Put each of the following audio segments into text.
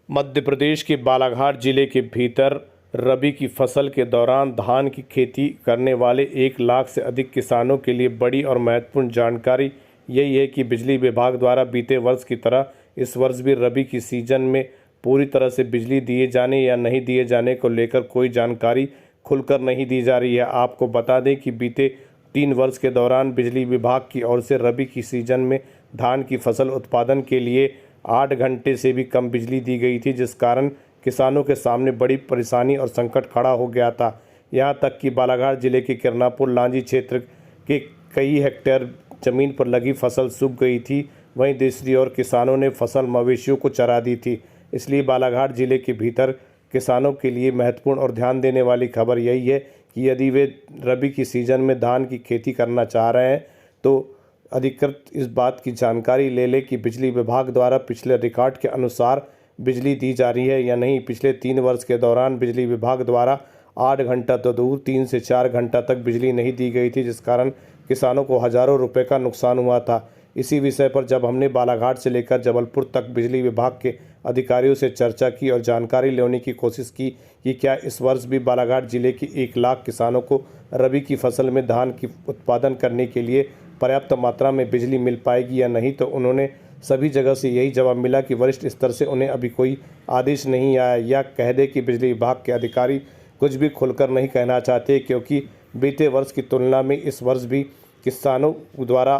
मध्य प्रदेश के बालाघाट जिले के भीतर रबी की फसल के दौरान धान की खेती करने वाले 1 लाख से अधिक किसानों के लिए बड़ी और महत्वपूर्ण जानकारी यही है कि बिजली विभाग द्वारा बीते वर्ष की तरह इस वर्ष भी रबी की सीजन में पूरी तरह से बिजली दिए जाने या नहीं दिए जाने को लेकर कोई जानकारी खुलकर नहीं दी जा रही है। आपको बता दें कि बीते 3 वर्ष के दौरान बिजली विभाग की ओर से रबी की सीजन में धान की फसल उत्पादन के लिए 8 घंटे से भी कम बिजली दी गई थी, जिस कारण किसानों के सामने बड़ी परेशानी और संकट खड़ा हो गया था। यहां तक कि बालाघाट जिले के किरनापुर लांजी क्षेत्र के कई हेक्टेयर ज़मीन पर लगी फसल सूख गई थी। वहीं दूसरी ओर किसानों ने फसल मवेशियों को चरा दी थी। इसलिए बालाघाट जिले के भीतर किसानों के लिए महत्वपूर्ण और ध्यान देने वाली खबर यही है कि यदि वे रबी की सीज़न में धान की खेती करना चाह रहे हैं तो अधिकृत इस बात की जानकारी ले लें कि बिजली विभाग द्वारा पिछले रिकॉर्ड के अनुसार बिजली दी जा रही है या नहीं। पिछले 3 वर्ष के दौरान बिजली विभाग द्वारा 8 घंटा तो दूर 3 से 4 घंटा तक बिजली नहीं दी गई थी, जिस कारण किसानों को हज़ारों रुपए का नुकसान हुआ था। इसी विषय पर जब हमने बालाघाट से लेकर जबलपुर तक बिजली विभाग के अधिकारियों से चर्चा की और जानकारी लेने की कोशिश की कि क्या इस वर्ष भी बालाघाट जिले के 1 लाख किसानों को रबी की फसल में धान की उत्पादन करने के लिए पर्याप्त मात्रा में बिजली मिल पाएगी या नहीं, तो उन्होंने सभी जगह से यही जवाब मिला कि वरिष्ठ स्तर से उन्हें अभी कोई आदेश नहीं आया, या कह दे कि बिजली विभाग के अधिकारी कुछ भी खुलकर नहीं कहना चाहते, क्योंकि बीते वर्ष की तुलना में इस वर्ष भी किसानों द्वारा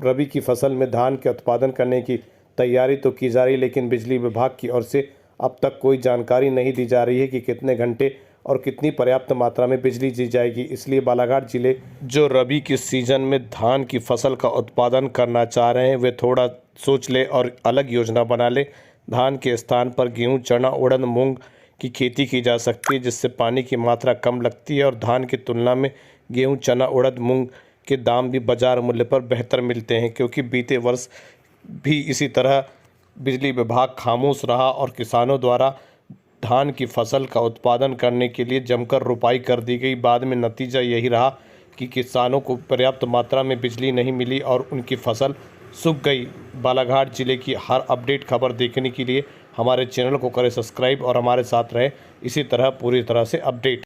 रबी की फसल में धान के उत्पादन करने की तैयारी तो की जा रही, लेकिन बिजली विभाग की ओर से अब तक कोई जानकारी नहीं दी जा रही है कि कितने घंटे और कितनी पर्याप्त मात्रा में बिजली दी जाएगी। इसलिए बालाघाट जिले जो रबी की सीज़न में धान की फसल का उत्पादन करना चाह रहे हैं वे थोड़ा सोच ले और अलग योजना बना ले। धान के स्थान पर गेहूं, चना, उड़द, मूंग की खेती की जा सकती है, जिससे पानी की मात्रा कम लगती है और धान की तुलना में गेहूं, चना, उड़द, मूंग के दाम भी बाजार मूल्य पर बेहतर मिलते हैं। क्योंकि बीते वर्ष भी इसी तरह बिजली विभाग खामोश रहा और किसानों द्वारा धान की फसल का उत्पादन करने के लिए जमकर रुपाई कर दी गई। बाद में नतीजा यही रहा कि किसानों को पर्याप्त मात्रा में बिजली नहीं मिली और उनकी फसल सूख गई। बालाघाट जिले की हर अपडेट खबर देखने के लिए हमारे चैनल को करें सब्सक्राइब और हमारे साथ रहें इसी तरह पूरी तरह से अपडेट।